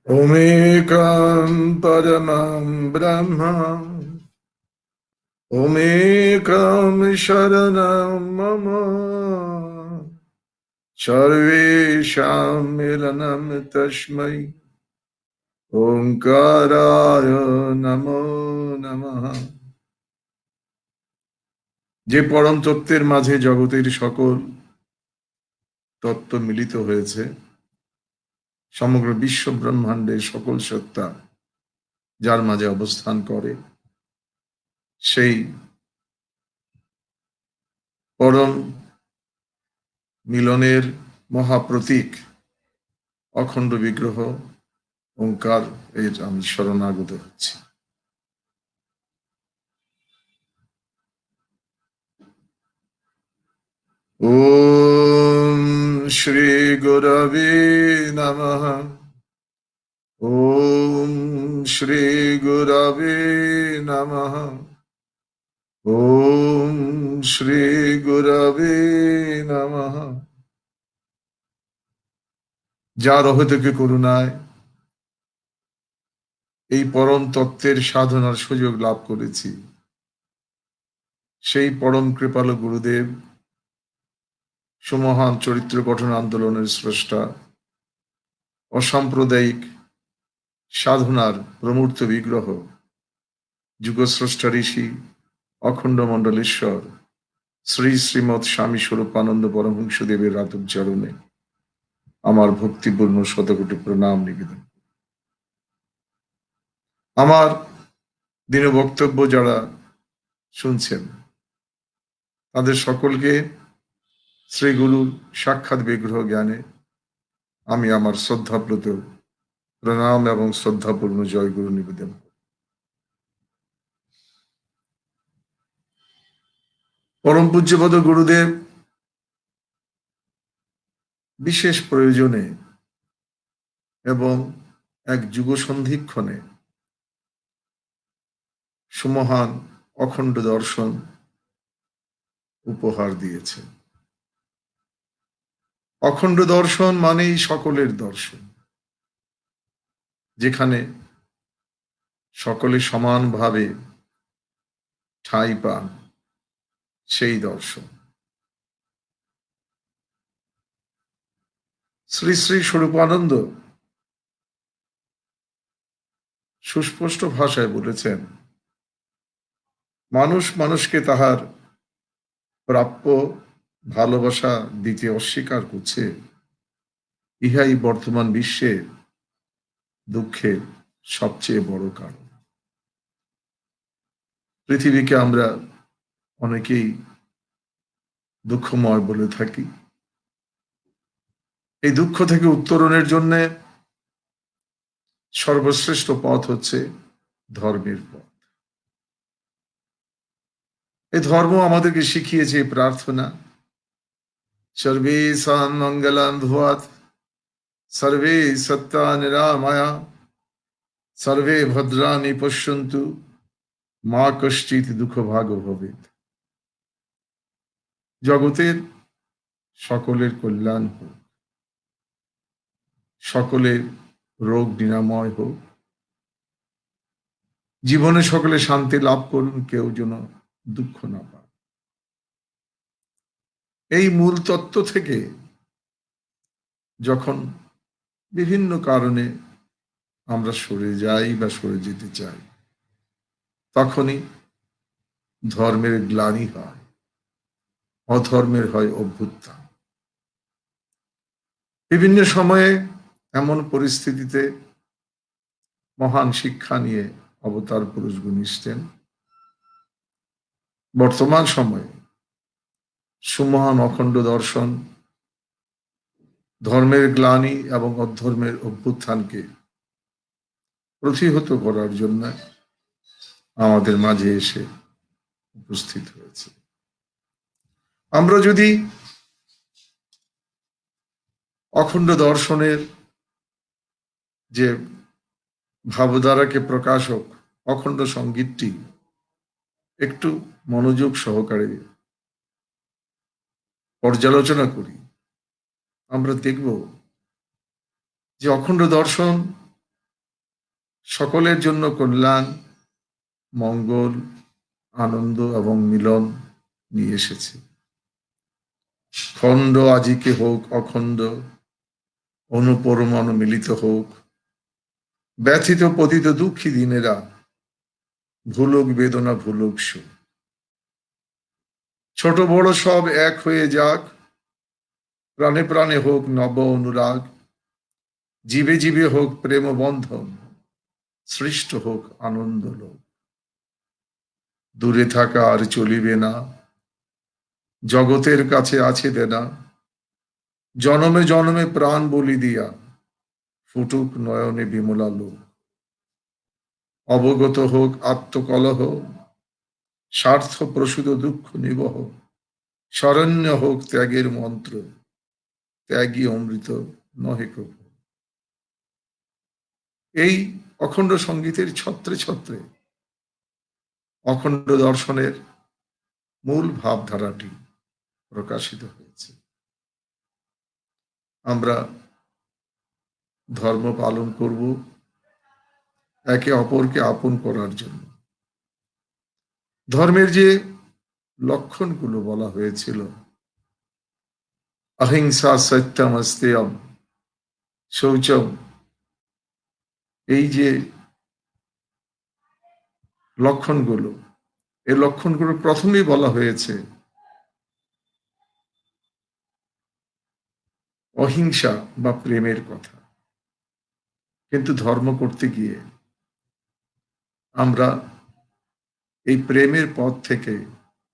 ओमेकं परमं ब्रह्म ओमेकं शरणं मम सर्वेषां मिलनं तस्मै ओंकाराय नमो नमः। যে পরম তত্ত্বের মাঝে জগতের সকল তত্ত্ব মিলিত হয়েছে, সমগ্র বিশ্ব ব্রহ্মাণ্ডের সকল সত্তা যার মাঝে অবস্থান করে, সেই পরম মিলনের মহাপ্রতীক অখণ্ড বিগ্রহ ওঙ্কার এর আমি শরণাগত হচ্ছি। ওম শ্রী গুরবে নমঃ। ওম শ্রী গুরবে নমঃ। ওম শ্রী গুরবে নমঃ। যার অহেতুক করুণায় এই পরম তত্ত্বের সাধনার সুযোগ লাভ করেছি, সেই পরম কৃপালু গুরুদেব, সুমহান চরিত্র গঠন আন্দোলনের স্রষ্টা, অসাম্প্রদায়িক সাধনার প্রমূর্ত বিগ্রহ, যুগস্রষ্টা ঋষি অখণ্ড মণ্ডলেশ্বর শ্রী শ্রীমৎ স্বামী স্বরূপানন্দ পরমহংসদেবের রাতুর চরণে আমার ভক্তিপূর্ণ শতকোটি প্রণাম নিবেদন। আমার দিন বক্তব্য যারা শুনছেন, তাদের সকলকে শ্রী গুরুর সাক্ষাৎ বিগ্রহ জ্ঞানে আমি আমার শ্রদ্ধাপ্রত প্রণাম এবং শ্রদ্ধাপূর্ণ জয় গুরু নিবেদন। পরম পূজ্যপদ গুরুদেব বিশেষ প্রয়োজনে এবং এক যুগ সন্ধিক্ষণে সুমহান অখণ্ড দর্শন উপহার দিয়েছে। অখণ্ড দর্শন মানেই সকলের দর্শন, যেখানে সকলে সমানভাবে ঠাঁই পান, সেই দর্শন। শ্রী শ্রী স্বরূপানন্দ সুস্পষ্ট ভাষায় বলেছেন, মানুষ মানুষকে তাহার প্রাপ্য ভালোবাসা দিতে অস্বীকার করছে, ইহাই বর্তমান বিশ্বের দুঃখের সবচেয়ে বড় কারণ। পৃথিবীকে আমরা অনেকেই দুঃখময় বলে থাকি। এই দুঃখ থেকে উত্তরণের জন্য সর্বশ্রেষ্ঠ পথ হচ্ছে ধর্মের পথ। এই ধর্ম আমাদেরকে শিখিয়েছে প্রার্থনা, সর্বেষাং মঙ্গলাং ভুয়াৎ, সর্বে সত্তা নিরাময়া, সর্বে ভদ্রাণি পশ্যন্তু, মা কশ্চিৎ দুঃখ ভাগ ভবেৎ। জগতের সকলের কল্যাণ হোক, সকলের রোগ নিরাময় হোক, জীবনে সকলে শান্তি লাভ করুন, কেউ যেন দুঃখ না পায়। এই মূল তত্ত্ব থেকে যখন বিভিন্ন কারণে আমরা সরে যাই বা সরে যেতে চাই, তখনই ধর্মের গ্লানি হয়, অধর্মের হয় অভ্যুত্থান। বিভিন্ন সময়ে এমন পরিস্থিতিতে মহান শিক্ষা নিয়ে অবতার পুরুষগণ এসেছেন। বর্তমান সময়ে সুমহান অখণ্ড দর্শন ধর্মের গ্লানি এবং অধর্মের অভ্যুত্থানকে প্রতিহত করার জন্য আমাদের মাঝে এসে উপস্থিত হয়েছে। আমরা যদি অখণ্ড দর্শনের যে ভাবধারাকে প্রকাশক অখণ্ড সঙ্গীতটি একটু মনোযোগ সহকারে পর্যালোচনা করি, আমরা দেখব যে অখণ্ড দর্শন সকলের জন্য কল্যাণ, মঙ্গল, আনন্দ এবং মিলন নিয়ে এসেছে। খণ্ড আজিকে হোক অখণ্ড, অনুপরমাণু মিলিত হোক, ব্যথিত পতিত দুঃখী দিনেরা ভুলুক বেদনা ভুলুক সুখ। ছোট বড় সব এক হয়ে যাক, প্রাণে প্রাণে হোক নব অনুরাগ, জীবে জীবে হোক প্রেম বন্ধন, সৃষ্ট হোক আনন্দ লোক। দূরে থাকা আর চলিবে না, জগতের কাছে আছে দেনা, জনমে জনমে প্রাণ বলি দিয়া, ফুটুক নয়নে বিমলা লোক। অবগত হোক আত্মকলহ, স্বার্থ প্রসূত দুঃখ নিবহ, শরণ্য হোক ত্যাগের মন্ত্র, ত্যাগী অমৃত নহে কভু। এই অখণ্ড সঙ্গীতের ছত্রে ছত্রে অখণ্ড দর্শনের মূল ভাবধারাটি প্রকাশিত হয়েছে। আমরা ধর্ম পালন করব একে অপরকে আপন করার জন্য। ধর্মের যে লক্ষণগুলো বলা হয়েছিল, অহিংসা সত্যম অস্তেয়ম শৌচম, এই যে লক্ষণগুলো, এই লক্ষণগুলো প্রথমেই বলা হয়েছে অহিংসা বা প্রেমের কথা। কিন্তু ধর্ম করতে গিয়ে আমরা এই প্রেমের পথ থেকে,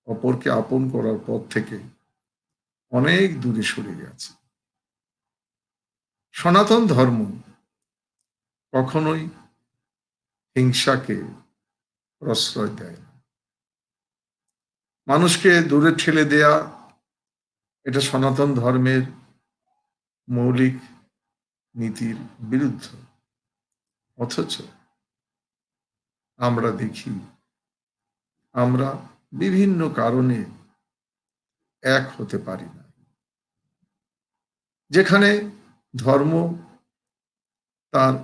অপরকে আপন করার পথ থেকে অনেক দূরে সরে গেছে। সনাতন ধর্ম কখনোই হিংসাকে প্রশ্রয় দেয় না। মানুষকে দূরে ঠেলে দেয়া, এটা সনাতন ধর্মের মৌলিক নীতির বিরুদ্ধ। অথচ আমরা দেখি, আমরা বিভিন্ন কারণে এক হতে পারি না। যেখানে ধর্ম তার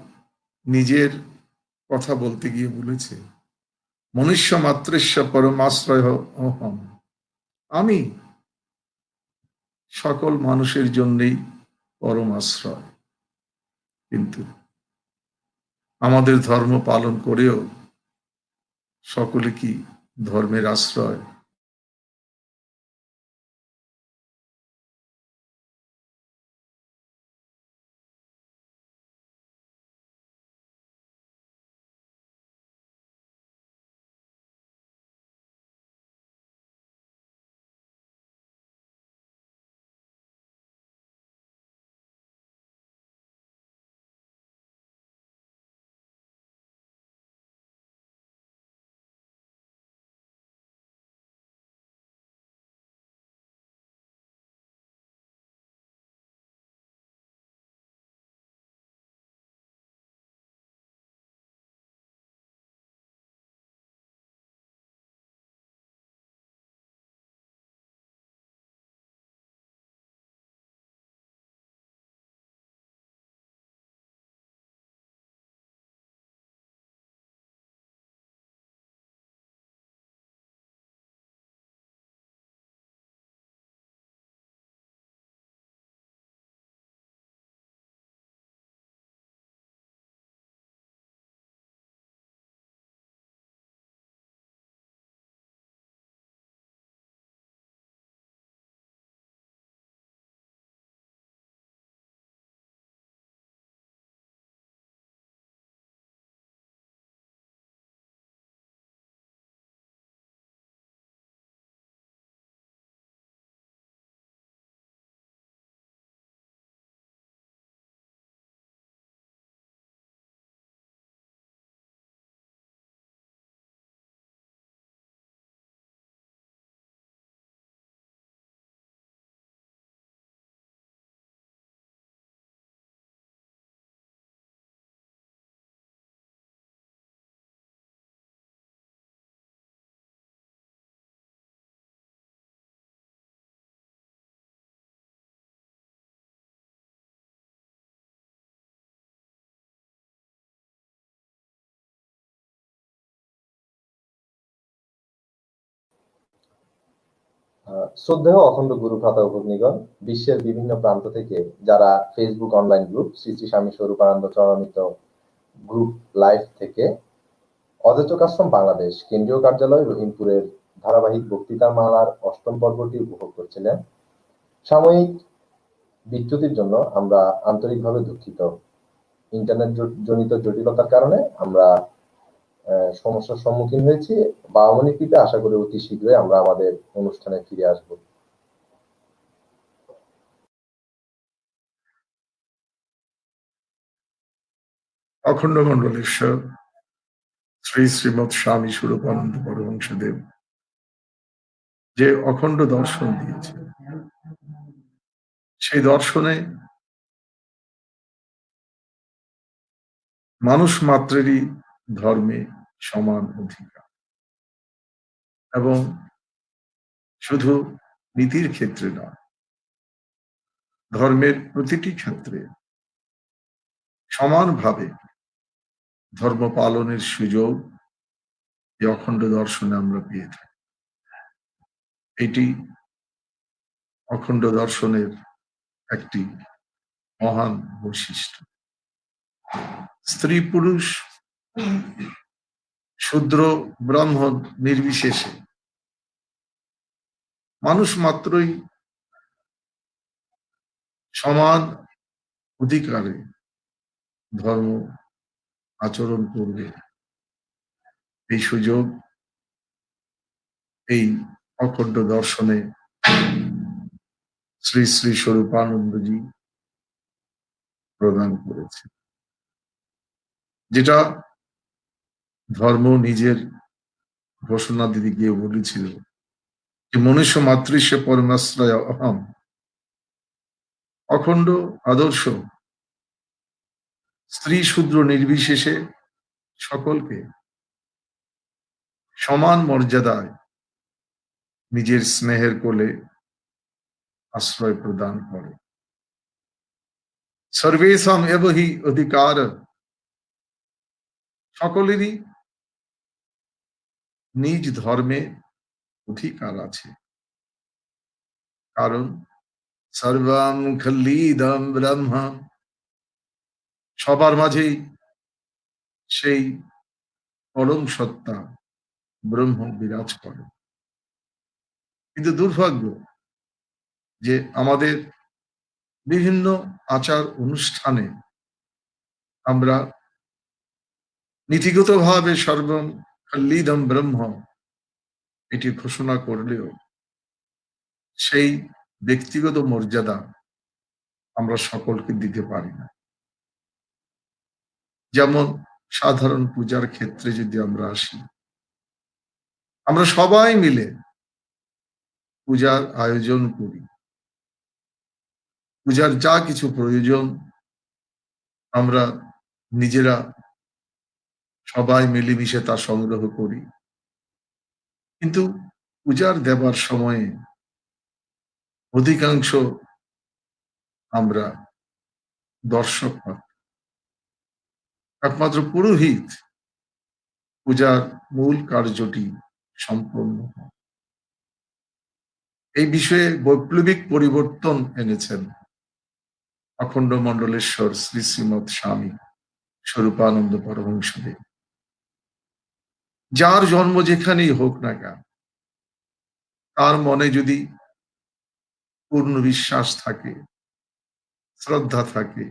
নিজের কথা বলতে গিয়ে বলেছে, মনুষ্য মাত্রেস্য পরমাশ্রয় অহম, আমি সকল মানুষের জন্যই পরম আশ্রয়। কিন্তু আমাদের ধর্ম পালন করেও সকলে কি ধর্মের আশ্রয়? শ্রদ্ধেয় অখণ্ড গুরু ভ্রাতা ভগ্নীগণ, বিশ্বের বিভিন্ন প্রান্ত থেকে যারা Facebook online group Shri Shri Swami Swarupananda চরণিত group live থেকে অদ্বৈতকাশ্রম বাংলাদেশ কেন্দ্রীয় কার্যালয় রহিমপুরের ধারাবাহিক বক্তৃতার মালার ৮ম পর্বটি উপভোগ করছিলেন, সাময়িক বিচ্যুতির জন্য আমরা আন্তরিকভাবে দুঃখিত। ইন্টারনেট জনিত জটিলতার কারণে আমরা সমস্যার সম্মুখীন হয়েছি। বামনীকৃতে আশা করি অতি শীঘ্রই আমরা আমাদের অনুষ্ঠানে ফিরে আসব। অখণ্ড মণ্ডলেশ্বর শ্রী শ্রীমৎ স্বামী স্বরূপানন্দ পরমহংসদেব যে অখণ্ড দর্শন দিয়েছে, সেই দর্শনে মানুষ মাত্রেরই ধর্মে সমান অধিকার, এবং শুধু নীতির ক্ষেত্রে নয়, ধর্মের প্রতিটি ক্ষেত্রে সমানভাবে ধর্ম পালনের সুযোগ এই অখণ্ড দর্শনে আমরা পেয়ে থাকি। এটি অখণ্ড দর্শনের একটি মহান বৈশিষ্ট্য। স্ত্রী পুরুষ, শূদ্র ব্রাহ্মণ নির্বিশেষে মানুষ মাত্রই সমান অধিকারে ধর্ম আচরণ করবে, এই সুযোগ এই অখণ্ড দর্শনে শ্রী শ্রী স্বরূপানন্দজি প্রদান করেছে, যেটা ধর্ম নিজের ঘোষণা দিতে গিয়ে বলেছিল যে মনুষ্য মাতৃস্য পরমাশ্রয় অহম। অখণ্ড আদর্শ স্ত্রী শূদ্র নির্বিশেষে সকলকে সমান মর্যাদায় নিজের স্নেহের কোলে আশ্রয় প্রদান করে। সর্বেষাং এব হি অধিকার, সকলেরই নিজ ধর্মে অধিকার আছে, কারণ সর্বং খল্লিদম ব্রহ্ম, সবার মাঝেই সেই পরম সত্তা ব্রহ্ম বিরাজ করে। কিন্তু দুর্ভাগ্য যে আমাদের বিভিন্ন আচার অনুষ্ঠানে আমরা নীতিগতভাবে সর্বং খল্লিদম ব্রহ্ম এটি ঘোষণা করলেও সেই ব্যক্তিগত মর্যাদা আমরা সকলকে দিতে পারি না। যেমন সাধারণ পূজার ক্ষেত্রে যদি আমরা আসি, আমরা সবাই মিলে পূজার আয়োজন করি, পূজার যা কিছু প্রয়োজন আমরা নিজেরা সবাই মিলেমিশে তা সংগ্রহ করি, কিন্তু পূজার দেবার সময়ে অধিকাংশ আমরা দর্শক পাই। একমাত্র পুরোহিত পূজার মূল কার্যটি সম্পন্ন হয়। এই বিষয়ে বৈপ্লবিক পরিবর্তন এনেছেন অখণ্ড মণ্ডলেশ্বর শ্রী শ্রীমৎ স্বামী স্বরূপানন্দ পরমহংসদেব। যার জন্ম যেখানেই হোক না কেন, তার মনে যদি পূর্ণ বিশ্বাস থাকে, শ্রদ্ধা থাকে,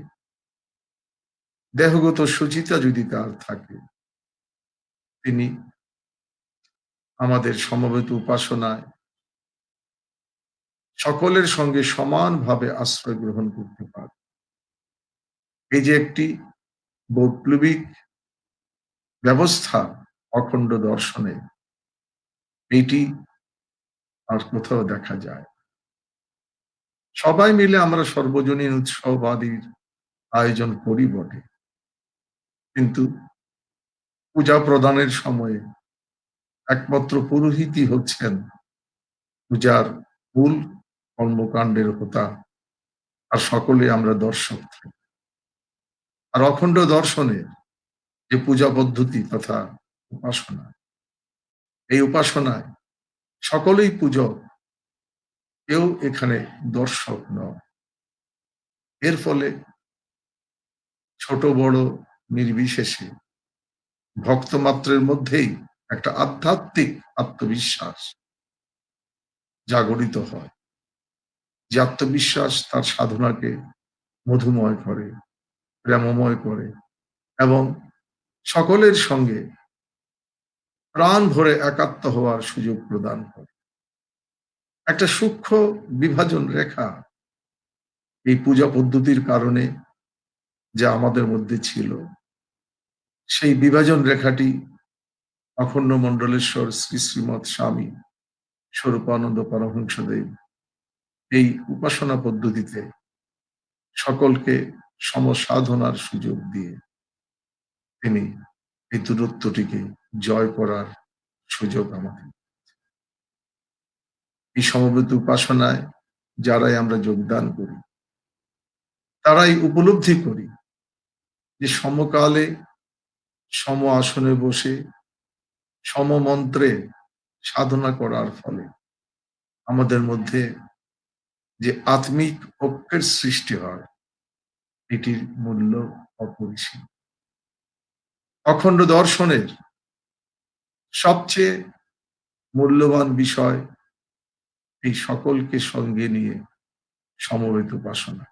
দেহগত সুচিতা যদি তার থাকে, তিনি আমাদের সমবেত উপাসনায় সকলের সঙ্গে সমানভাবে আশ্রয় গ্রহণ করতে পারে। এই যে একটি বৈপ্লবিক ব্যবস্থা অখণ্ড দর্শনে, এইটি আর কোথাও দেখা যায়। সবাই মিলে আমরা সর্বজনীন উৎসব আদির আয়োজন করি বটে, কিন্তু পূজা প্রদানের সময়ে একমাত্র পুরোহিতই হচ্ছেন পূজার মূল কর্মকাণ্ডের হোতা, আর সকলে আমরা দর্শক থাকি। আর অখণ্ড দর্শনে যে পূজা পদ্ধতি তথা উপাসনা, এই উপাসনায় সকলেই পূজক, কেউ এখানে দর্শক নয়। এর ফলে ছোট বড় নির্বিশেষে ভক্তমাত্রের মধ্যেই একটা আধ্যাত্মিক আত্মবিশ্বাস জাগরিত হয়, যে আত্মবিশ্বাস তার সাধনাকে মধুময় করে, প্রেমময় করে এবং সকলের সঙ্গে প্রাণ ভরে একাত্ম হওয়ার সুযোগ প্রদান করে। একটা সূক্ষ্ম বিভাজন রেখা এই পূজা পদ্ধতির কারণে যা আমাদের মধ্যে ছিল, সেই বিভাজন রেখাটি অখণ্ড মণ্ডলেশ্বর শ্রী শ্রীমৎ স্বামী স্বরূপানন্দ পরমহংসদেব এই উপাসনা পদ্ধতিতে সকলকে সমসাধনার সুযোগ দিয়ে তিনি এই দূরত্বটিকে জয় করার সুযোগ আমাদের। এই সমবেত উপাসনায় যারাই আমরা যোগদান করি, তারাই উপলব্ধি করি যে সমকালে সম আসনে বসে সমমন্ত্রে সাধনা করার ফলে আমাদের মধ্যে যে আত্মিক ঐক্যের সৃষ্টি হয়, এটির মূল্য অপরিসীম। অখণ্ড দর্শনের সবচেয়ে মূল্যবান বিষয় এই সকলকে সঙ্গে নিয়ে সমবেত উপাসনা।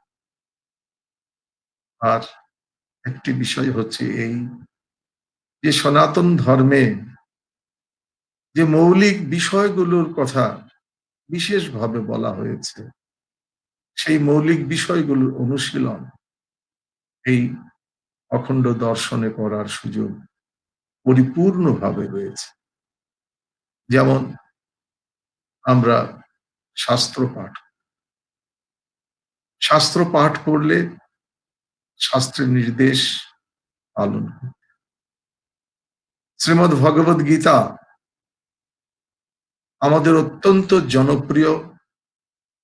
আর একটি বিষয় হচ্ছে এই যে সনাতন ধর্মে যে মৌলিক বিষয়গুলোর কথা বিশেষভাবে বলা হয়েছে, সেই মৌলিক বিষয়গুলোর অনুশীলন এই অখণ্ড দর্শনে করার সুযোগ পরিপূর্ণভাবে রয়েছে। যেমন আমরা শাস্ত্র পাঠ করলে শাস্ত্রের নির্দেশ পালন করতে। শ্রীমদ্ ভগবদ গীতা আমাদের অত্যন্ত জনপ্রিয়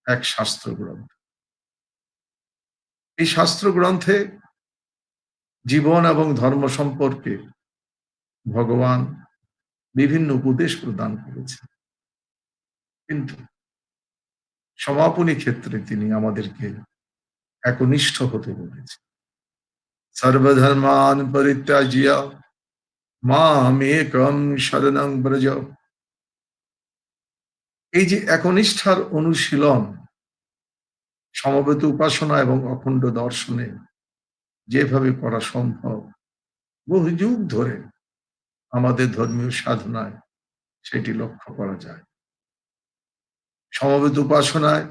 এক শাস্ত্র গ্রন্থ। এই শাস্ত্র গ্রন্থে জীবন এবং ধর্ম সম্পর্কে ভগবান বিভিন্ন উপদেশ প্রদান করেছেন, কিন্তু সমাপনী ক্ষেত্রে তিনি আমাদেরকে একনিষ্ঠ হতে বলেছেন। সর্বধর্মান পরিত্যাজ্য মামেকং শরণং ব্রজ। এই যে একনিষ্ঠার অনুশীলন সমবেত উপাসনা এবং অখণ্ড দর্শনে যেভাবে করা সম্ভব, বহু যুগ ধরে আমাদের ধর্মীয় সাধনায় সেটি লক্ষ্য করা যায়। সমবেত উপাসনায়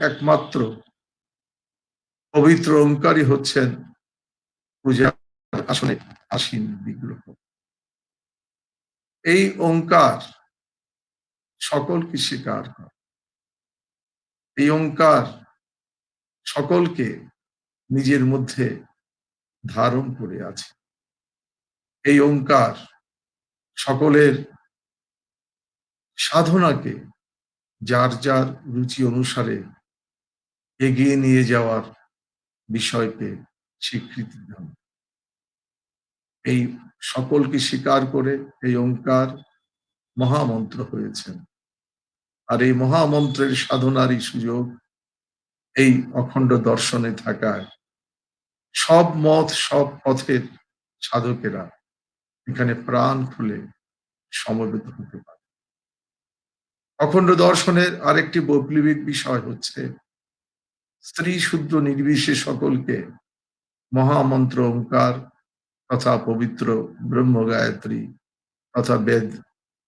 একমাত্র পবিত্র ওঙ্কারই হচ্ছেন পূজার আসনে আসীন বিগ্রহ। এই ওঙ্কার সকলকে স্বীকার করে, এই ওঙ্কার সকলকে নিজের মধ্যে ধারণ করে আছে। এই ওঙ্কার সকলের সাধনাকে যার যার রুচি অনুসারে এগিয়ে নিয়ে যাওয়ার বিষয়কে স্বীকৃতি দেন। এই সকলকে স্বীকার করে এই ওঙ্কার মহামন্ত্র হয়েছেন। আর এই মহামন্ত্রের সাধনারই সুযোগ এই অখণ্ড দর্শনে থাকায় সব মত সব পথের সাধকেরা এখানে প্রাণ খুলে সমবেত হতে পারে। অখণ্ড দর্শনের আরেকটি বৈপ্লবিক বিষয় হচ্ছে স্ত্রী শূদ্র নির্বিশেষে সকলকে মহামন্ত্র ওঙ্কার তথা পবিত্র ব্রহ্ম গায়ত্রী তথা বেদ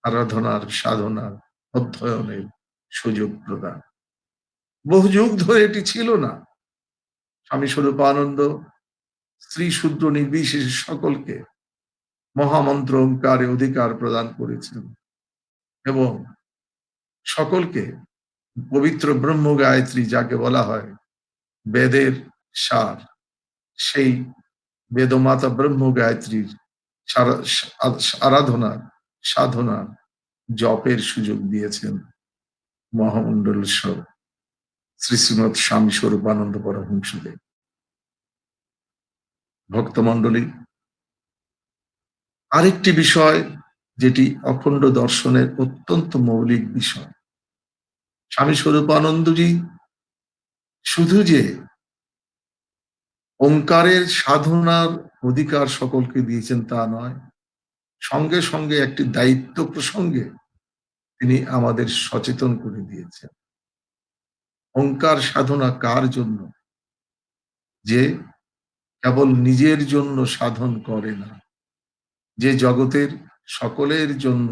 আরাধনার সাধনার অধ্যয়নের সুযোগ প্রদান। বহু যুগ ধরে এটি ছিল না। স্বামী স্বরূপানন্দ স্ত্রী শূদ্র নির্বিশেষে সকলকে মহামন্ত্র ওঙ্কারে অধিকার প্রদান করেছেন এবং সকলকে পবিত্র ব্রহ্ম গায়ত্রী, যাকে বলা হয় বেদের সার, সেই বেদমাতা ব্রহ্ম গায়ত্রীর আরাধনার সাধনার জপের সুযোগ দিয়েছেন মহামণ্ডলেশ্বর শ্রী শ্রীমৎ স্বামী স্বরূপানন্দ পরমহংসদেব। ভক্তমণ্ডলী, আরেকটি বিষয় যেটি অখণ্ড দর্শনের অত্যন্ত মৌলিক বিষয়। স্বামী স্বরূপানন্দজি শুধু যে ওঙ্কারের সাধনার অধিকার সকলকে দিয়েছেন তা নয়, সঙ্গে সঙ্গে একটি দায়িত্ব প্রসঙ্গে তিনি আমাদের সচেতন করে দিয়েছেন। ওঙ্কার সাধনা কার জন্য? যে কেবল নিজের জন্য সাধন করে না, যে জগতের সকলের জন্য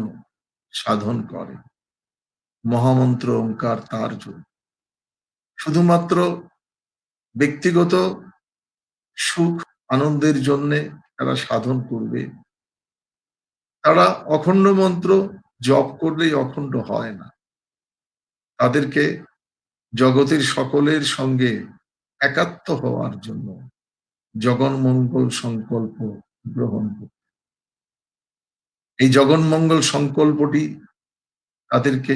সাধন করে। মহামন্ত্র ওঙ্কার তার জন্য। শুধুমাত্র ব্যক্তিগত সুখ আনন্দের জন্য তারা সাধন করবে, তারা অখণ্ড মন্ত্র জপ করলেই অখণ্ড হয় না। তাদেরকে জগতের সকলের সঙ্গে একাত্ম হওয়ার জন্য জগন্মঙ্গল সংকল্প গ্রহণ করতে। এই জগন্মঙ্গল সংকল্পটি তাদেরকে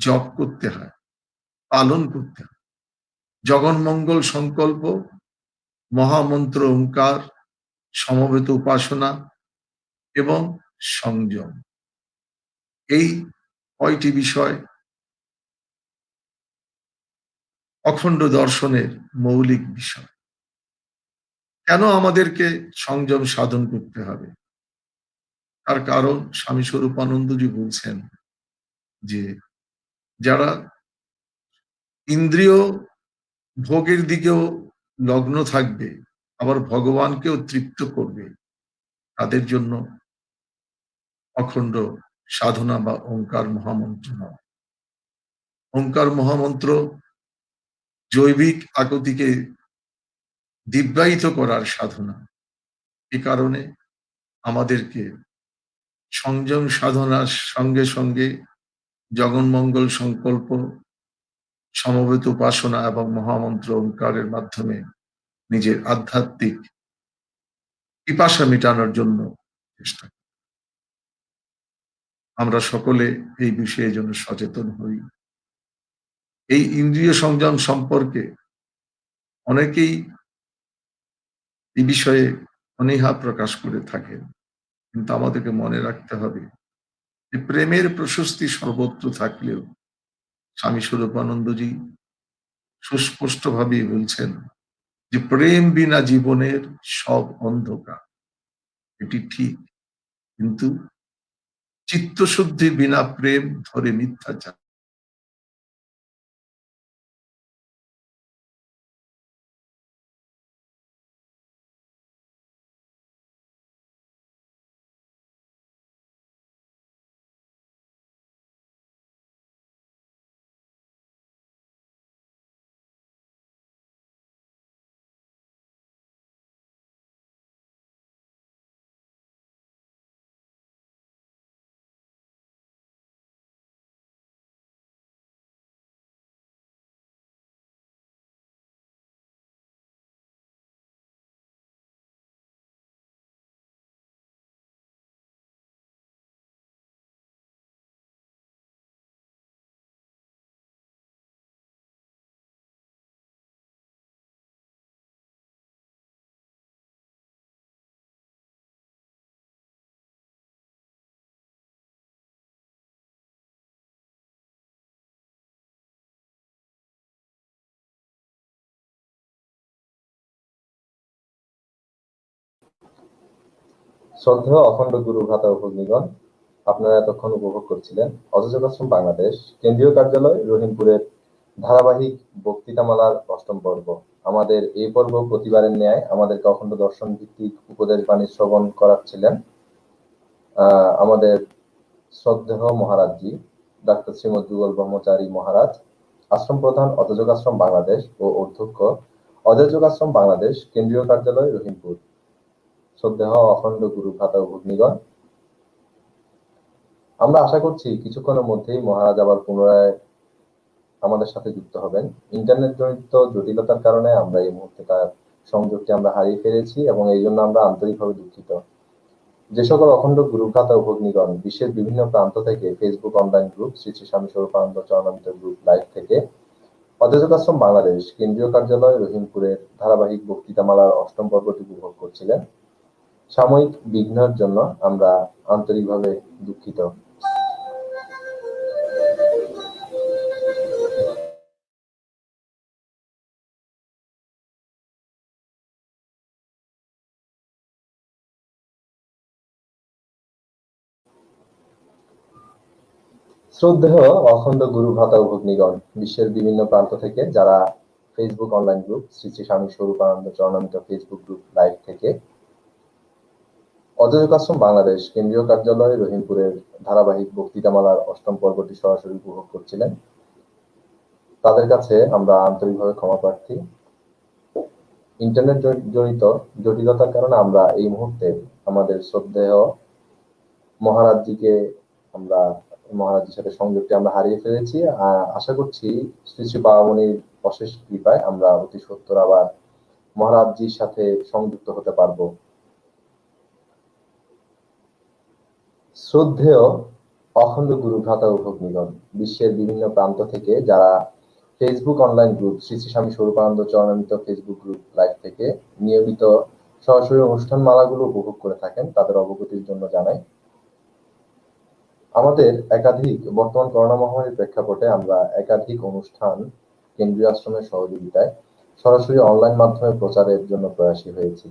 জপ করতে হয়, পালন করতে হয়। জগন্মঙ্গল সংকল্প, মহামন্ত্র ওঙ্কার, সমবেত উপাসনা এবং সংযম, এই কয়টি বিষয় অখণ্ড দর্শনের মৌলিক বিষয়। কেন আমাদেরকে সংযম সাধন করতে হবে? তার কারণ স্বামী স্বরূপানন্দজি বলছেন যে যারা ইন্দ্রিয় ভোগের দিকেও লগ্ন থাকবে, আবার ভগবানকেও তৃপ্ত করবে, তাদের জন্য অখণ্ড সাধনা বা ওঙ্কার মহামন্ত্র নয়। ওঙ্কার মহামন্ত্র জৈবিক আগতিকে দিব্যায়িত করার সাধনা। এ কারণে আমাদেরকে সংযম সাধনার সঙ্গে সঙ্গে জগন্মঙ্গল সংকল্প, সমবেত উপাসনা এবং মহামন্ত্র ওঙ্কারের মাধ্যমে নিজের আধ্যাত্মিক পিপাসা মেটানোর জন্য চেষ্টা করি। আমরা সকলে এই বিষয়ে যেন সচেতন হই। এই ইন্দ্রিয় সংযম সম্পর্কে অনেকেই এই বিষয়ে অনীহা প্রকাশ করে থাকেন, কিন্তু আমাদেরকে মনে রাখতে হবে যে প্রেমের প্রশস্তি সর্বত্র থাকলেও স্বামী স্বরূপানন্দজি সুস্পষ্টভাবেই বলছেন যে প্রেম বিনা জীবনের সব অন্ধকার। এটি ঠিক, কিন্তু চিত্তশুদ্ধি বিনা প্রেম ধরে মিথ্যাচার। শ্রদ্ধেয় অখণ্ড গুরু ভ্রাতা ও ভগ্নীগণ, আপনারা এতক্ষণ উপভোগ করছিলেন অযোগাশ্রম বাংলাদেশ কেন্দ্রীয় কার্যালয় রহিমপুরের ধারাবাহিক বক্তৃতামালার ৮ম পর্ব। আমাদের এই পর্ব প্রতিবারের ন্যায় আমাদেরকে অখণ্ড দর্শন ভিত্তিক উপদেশ বাণী শ্রবণ করাচ্ছিলেন আমাদের শ্রদ্ধেয় মহারাজজি ডাক্তার শ্রীমদ যুগল ব্রহ্মচারী মহারাজ, আশ্রম প্রধান অযোগাশ্রম বাংলাদেশ ও অধ্যক্ষ অযোগাশ্রম বাংলাদেশ কেন্দ্রীয় কার্যালয় রহিমপুর। শ্রদ্ধেয় অখণ্ড গুরু ভ্রাতা ও ভগ্নীগণ, আমরা আশা করছি কিছুক্ষণের মধ্যেই মহারাজ আবার পুনরায় আমাদের সাথে যুক্ত হবেন। ইন্টারনেট জনিত জটিলতার কারণে আমরা এই মুহূর্তে তার সংযোগটি আমরা হারিয়ে ফেলেছি এবং এই জন্য আমরা আন্তরিকভাবে দুঃখিত। যে সকল অখণ্ড গুরু ভ্রাতা ও ভগ্নীগণ বিশ্বের বিভিন্ন প্রান্ত থেকে Facebook online group Shri Shri Swami Swarupananda চরণামৃত group live থেকে অযোগাশ্রম বাংলাদেশ কেন্দ্রীয় কার্যালয় রহিমপুরের ধারাবাহিক বক্তৃতামালার ৮ম পর্বটি উপভোগ করছিলেন, সাময়িক বিঘ্নের জন্য আমরা আন্তরিকভাবে দুঃখিত। শ্রদ্ধেয় অখণ্ড গুরু ভ্রাতা ও ভগ্নীগণ, বিশ্বের বিভিন্ন প্রান্ত থেকে যারা Facebook online group Shri Shri Swami Swarupananda চরণামৃত Facebook group live থেকে অযোধ্যা বাংলাদেশ কেন্দ্রীয় কার্যালয় রহিমপুরের ধারাবাহিক বক্তৃতামালার ৮ম পর্বটি সরাসরি উপভোগ করছিলেন, তাদের কাছে আমরা আন্তরিকভাবে ক্ষমা প্রার্থী। ইন্টারনেট জনিত জটিলতার কারণে আমরা এই মুহূর্তে আমাদের শ্রদ্ধেয় মহারাজজির সাথে সংযোগটি আমরা হারিয়ে ফেলেছি। আশা করছি শ্রী শ্রী বাবামণির অশেষ কৃপায় আমরা অতি সত্বর আবার মহারাজজির সাথে সংযুক্ত হতে পারবো। শ্রদ্ধেয় অখণ্ড গুরু ভ্রাতা ও ভগ্নীগণ, বিশ্বের বিভিন্ন প্রান্ত থেকে যারা Facebook online group Shri Shri Swami Swarupananda চরণামৃত Facebook group live থেকে নিয়মিত সরাসরি অনুষ্ঠান মালাগুলো উপভোগ করে থাকেন, তাদের অবগতির জন্য জানাই। আমাদের বর্তমান করোনা মহামারীর প্রেক্ষাপটে আমরা একাধিক অনুষ্ঠান কেন্দ্রীয় আশ্রমের সহযোগিতায় সরাসরি অনলাইন মাধ্যমে প্রচারের জন্য প্রয়াসী হয়েছি।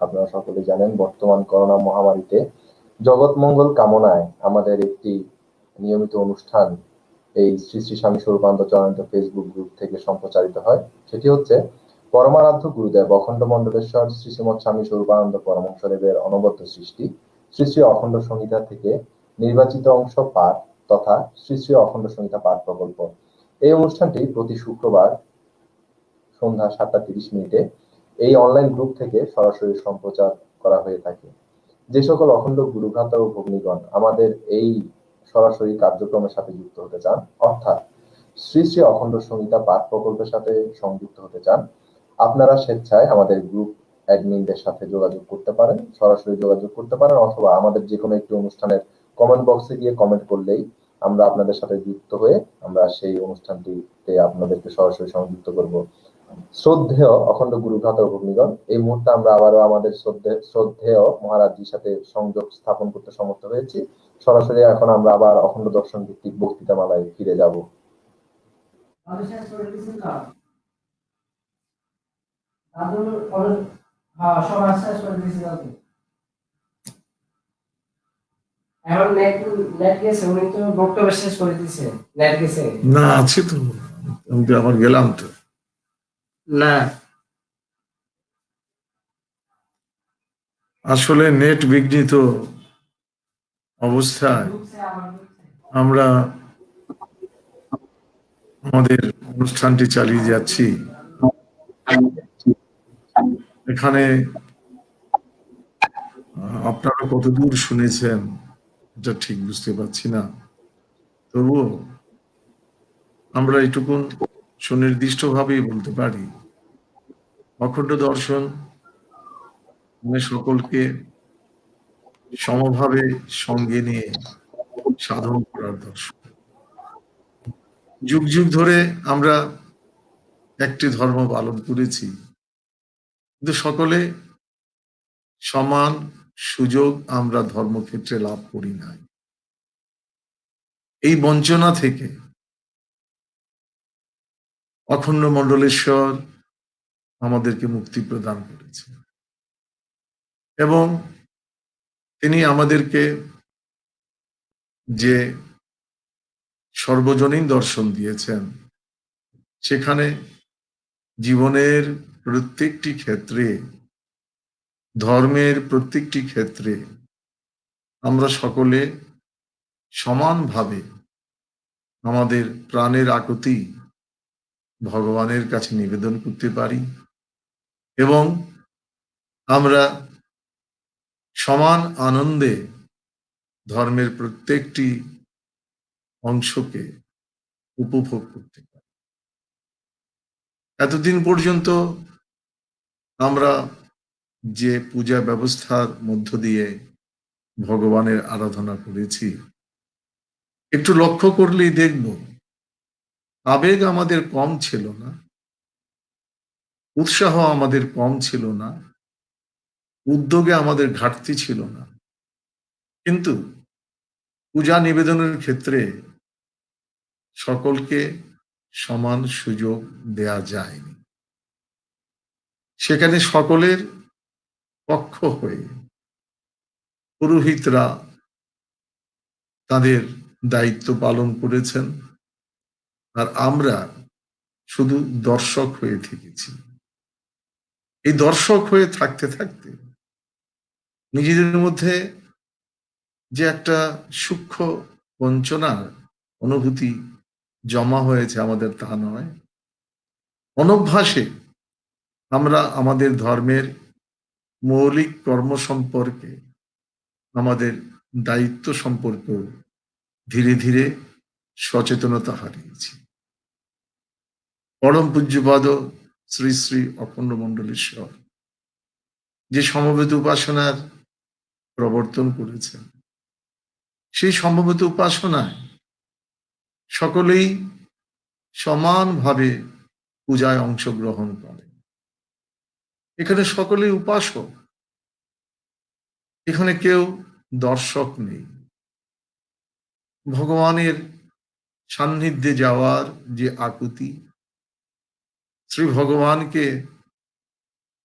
আপনারা সকলে জানেন, বর্তমান করোনা মহামারীতে জগৎ মঙ্গল কামনায় আমাদের একটি নিয়মিত অনুষ্ঠান এই শ্রী শ্রী স্বামী স্বরূপানন্দ চরণামৃত ফেসবুক গ্রুপ থেকে সম্প্রচারিত হয়। সেটি হচ্ছে পরমারাধ্য গুরুদেব অখণ্ড মণ্ডলেশ্বর শ্রী শ্রীমৎ স্বামী স্বরূপানন্দ পরমহংসদেবের অনবদ্য সৃষ্টি শ্রী শ্রী অখণ্ড সংহিতা থেকে নির্বাচিত অংশ পাঠ তথা শ্রী শ্রী অখণ্ড সংহিতা পাঠ প্রকল্প। এই অনুষ্ঠানটি প্রতি শুক্রবার সন্ধ্যা ৭টা ৩০ এই অনলাইন গ্রুপ থেকে সরাসরি সম্প্রচার করা হয়ে থাকে। যে সকল অখণ্ড গুরুভ্রাতা ও ভগ্নীগণ আমাদের এই সরাসরি কার্যক্রমের সাথে যুক্ত হতে চান, অর্থাৎ শ্রী শ্রী অখণ্ড সংহিতা পাঠ প্রকল্পের সাথে সংযুক্ত হতে চান, আপনারা স্বেচ্ছায় আমাদের গ্রুপ অ্যাডমিনদের সাথে যোগাযোগ করতে পারেন, সরাসরি যোগাযোগ করতে পারেন, অথবা আমাদের যে কোনো একটি অনুষ্ঠানের কমেন্ট বক্সে গিয়ে কমেন্ট করলেই আমরা আপনাদের সাথে যুক্ত হয়ে আমরা সেই অনুষ্ঠানটিতে আপনাদেরকে সরাসরি সংযুক্ত করব। শ্রদ্ধেয় অখণ্ড গুরুভ্রাতা ও ভগ্নীগণ, এই মুহূর্তে আমরা আবারও আমাদের শ্রদ্ধেয় মহারাজজির সাথে সংযোগ স্থাপন করতে সমর্থ হয়েছি। সরাসরি এখন আমরা আবার অখণ্ড দর্শন ভিত্তিক বক্তৃতামালায় ফিরে যাব। এখন নেট গেছে, উনি তো বক্তব্য শেষ করে দিছে। নেট গেছে না, আছে তো, আমি তো আবার গেলাম তো না, আসলে নেট বিঘ্নিত অবস্থায় আমরা আমাদের অনুষ্ঠানটি চালিয়ে যাচ্ছি। এখানে আপনারা কতদূর শুনেছেন এটা ঠিক বুঝতে পারছি না, তবুও আমরা এটুকুন সুনির্দিষ্টভাবেই বলতে পারি, অখণ্ড দর্শন মানে সকলকে সমভাবে সঙ্গে নিয়ে সাধন করার দর্শন। যুগ যুগ ধরে আমরা একটি ধর্ম পালন করেছি, কিন্তু সকলে সমান সুযোগ আমরা ধর্মক্ষেত্রে লাভ করি নাই। এই বঞ্চনা থেকে অখণ্ড মণ্ডলেশ্বর আমাদেরকে মুক্তি প্রদান করেছে এবং তিনি আমাদেরকে যে সর্বজনীন দর্শন দিয়েছেন, সেখানে জীবনের প্রত্যেকটি ক্ষেত্রে, ধর্মের প্রত্যেকটি ক্ষেত্রে আমরা সকলে সমানভাবে আমাদের প্রাণের আকুতি ভগবানের কাছে নিবেদন করতে পারি এবং আমরা সমান আনন্দে ধর্মের প্রত্যেকটি অংশকে উপভোগ করতে পারি। এতদিন পর্যন্ত আমরা যে পূজা ব্যবস্থার মধ্য দিয়ে ভগবানের আরাধনা করেছি, একটু লক্ষ্য করলেই দেখব আবেগ আমাদের কম ছিল না, উৎসাহ আমাদের কম ছিল না, উদ্যোগে আমাদের ঘাটতি ছিল না, কিন্তু পূজা নিবেদনের ক্ষেত্রে সকলকে সমান সুযোগ দেয়া যায়নি। সেখানে সকলের পক্ষ হয়ে পুরোহিতরা তাদের দায়িত্ব পালন করেছেন, আর আমরা শুধু দর্শক হয়ে থেকেছি। এই দর্শক হয়ে থাকতে থাকতে নিজেদের মধ্যে যে একটা সূক্ষ্ম বঞ্চনার অনুভূতি জমা হয়েছে আমাদের, তা নয়। অনভ্যাসে আমরা আমাদের ধর্মের মৌলিক কর্ম সম্পর্কে, আমাদের দায়িত্ব সম্পর্কে ধীরে ধীরে সচেতনতা হারিয়েছি। পরম পূজ্যপাদ শ্রী শ্রী অখণ্ড মণ্ডলেশ্বর যে সমবেত উপাসনার প্রবর্তন করেছেন, সেই সমবেত উপাসনায় সকলেই সমানভাবে পূজায় অংশগ্রহণ করে। এখানে সকলেই উপাসক, এখানে কেউ দর্শক নেই। ভগবানের সান্নিধ্যে যাওয়ার যে আকুতি, শ্রী ভগবানকে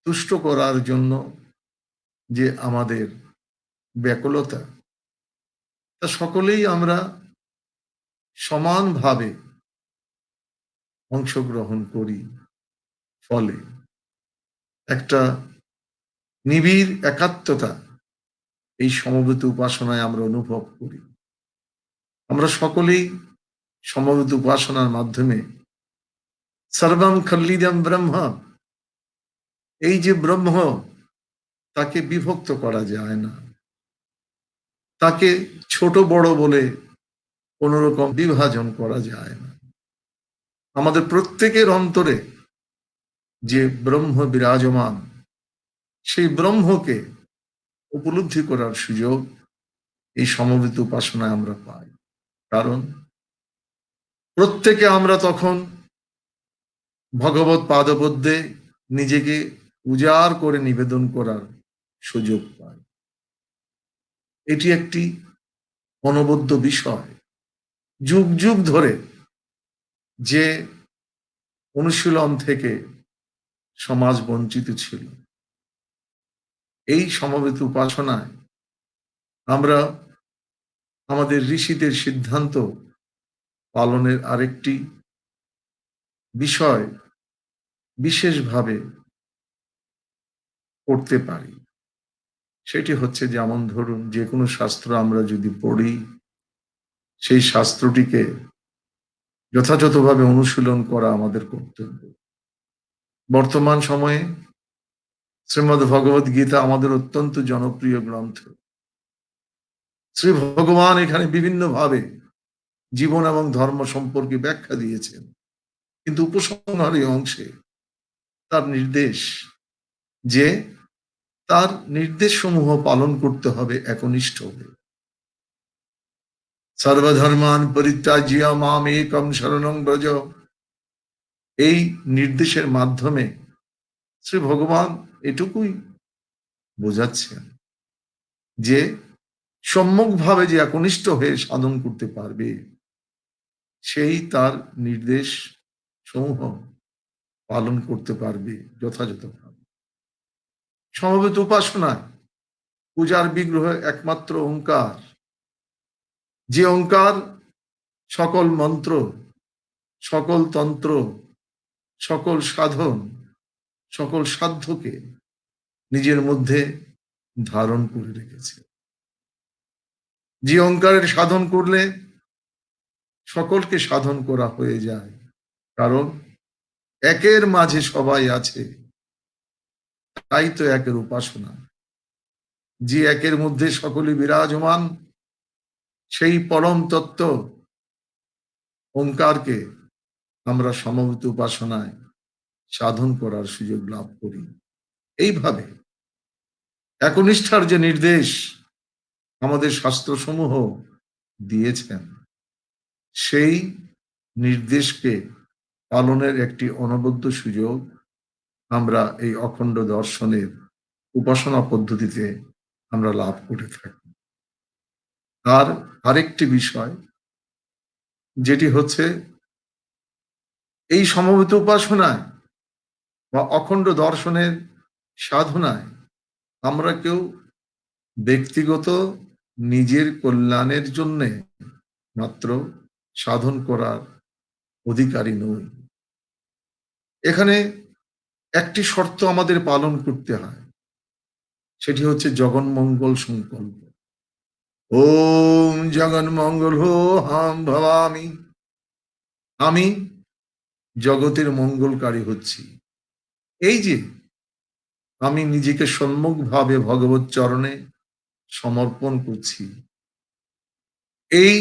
তুষ্ট করার জন্য যে আমাদের ব্যাকুলতা, তা সকলেই আমরা সমানভাবে অংশগ্রহণ করি। ফলে একটা নিবিড় একাত্মতা এই সমবেত উপাসনায় আমরা অনুভব করি। আমরা সকলেই সমবেত উপাসনার মাধ্যমে সর্বং খল্লিদম ব্রহ্ম, এই যে ব্রহ্ম, তাকে বিভক্ত করা যায় না, তাকে ছোট বড় বলে কোন রকম বিভাজন করা যায় না। আমাদের প্রত্যেকের অন্তরে যে ব্রহ্ম বিরাজমান, সেই ব্রহ্মকে উপলব্ধি করার সুযোগ এই সমবেত উপাসনায় আমরা পাই। কারণ প্রত্যেকে আমরা তখন ভগবত পাদপদ্মে নিজেকে উজাড় করে নিবেদন করার সুযোগ পাই। এটি একটি অনবদ্য বিষয়। যুগ যুগ ধরে যে অনুশীলন থেকে সমাজ বঞ্চিত ছিল, এই সমবেত উপাসনায় আমরা আমাদের ঋষিদের সিদ্ধান্ত পালনের আরেকটি বিষয় বিশেষভাবে করতে পারি। সেটি হচ্ছে, যেমন ধরুন, যে কোনো শাস্ত্র আমরা যদি পড়ি, সেই শাস্ত্রটিকে যথাযথভাবে অনুশীলন করা আমাদের কর্তব্য। বর্তমান সময়ে শ্রীমদ্ ভগবদ গীতা আমাদের অত্যন্ত জনপ্রিয় গ্রন্থ। শ্রী ভগবান এখানে বিভিন্নভাবে জীবন এবং ধর্ম সম্পর্কে ব্যাখ্যা দিয়েছেন, কিন্তু উপসংহারে অংশে তার নির্দেশ যে তার নির্দেশ সমূহ পালন করতে হবে একনিষ্ঠ হয়ে। সর্বধর্মান পরিত্যাজ্য মাম একম শরণং ব্রজ, এই নির্দেশের মাধ্যমে শ্রী ভগবান এটুকুই বোঝাচ্ছেন যে সম্যকভাবে যে একনিষ্ঠ হয়ে সাধন করতে পারবে, সেই তার নির্দেশ সমূহ পালন করতে পারবে যথাযথভাবে। সমবেত উপাসনায় পূজার বিগ্রহ একমাত্র ওঙ্কার, যে ওঙ্কার সকল মন্ত্র, সকল তন্ত্র, সকল সাধন, সকল সাধ্যকে নিজের মধ্যে ধারণ করে রেখেছে। যে ওঙ্কারের সাধন করলে সকলকে সাধন করা হয়ে যায়, কারণ একের মাঝে সবাই আছে, তাই তো একের উপাসনা। যে একের মধ্যে সকলে বিরাজমান, সেই পরম তত্ত্ব ওঙ্কারকে আমরা সমবেত উপাসনায় সাধন করার সুযোগ লাভ করি। এইভাবে একনিষ্ঠার যে নির্দেশ আমাদের শাস্ত্রসমূহ দিয়েছেন, সেই নির্দেশকে পালনের একটি অনবদ্য সুযোগ আমরা এই অখণ্ড দর্শনের উপাসনা পদ্ধতিতে আমরা লাভ করে থাকি। আর আরেকটি বিষয় যেটি হচ্ছে এই সমবেত উপাসনায় বা অখণ্ড দর্শনের সাধনায় আমরা কেউ ব্যক্তিগত নিজের কল্যাণের জন্যে মাত্র সাধন করার অধিকারী নই। এখানে একটি শর্ত আমাদের পালন করতে হয়, সেটি হচ্ছে জগন্মঙ্গল সংকল্প। ওম জগন্মঙ্গল হো হাম ভবামি, আমি জগতের মঙ্গলকারী হচ্ছি। এই যে আমি নিজেকে সম্মুখভাবে ভগবত চরণে সমর্পণ করছি, এই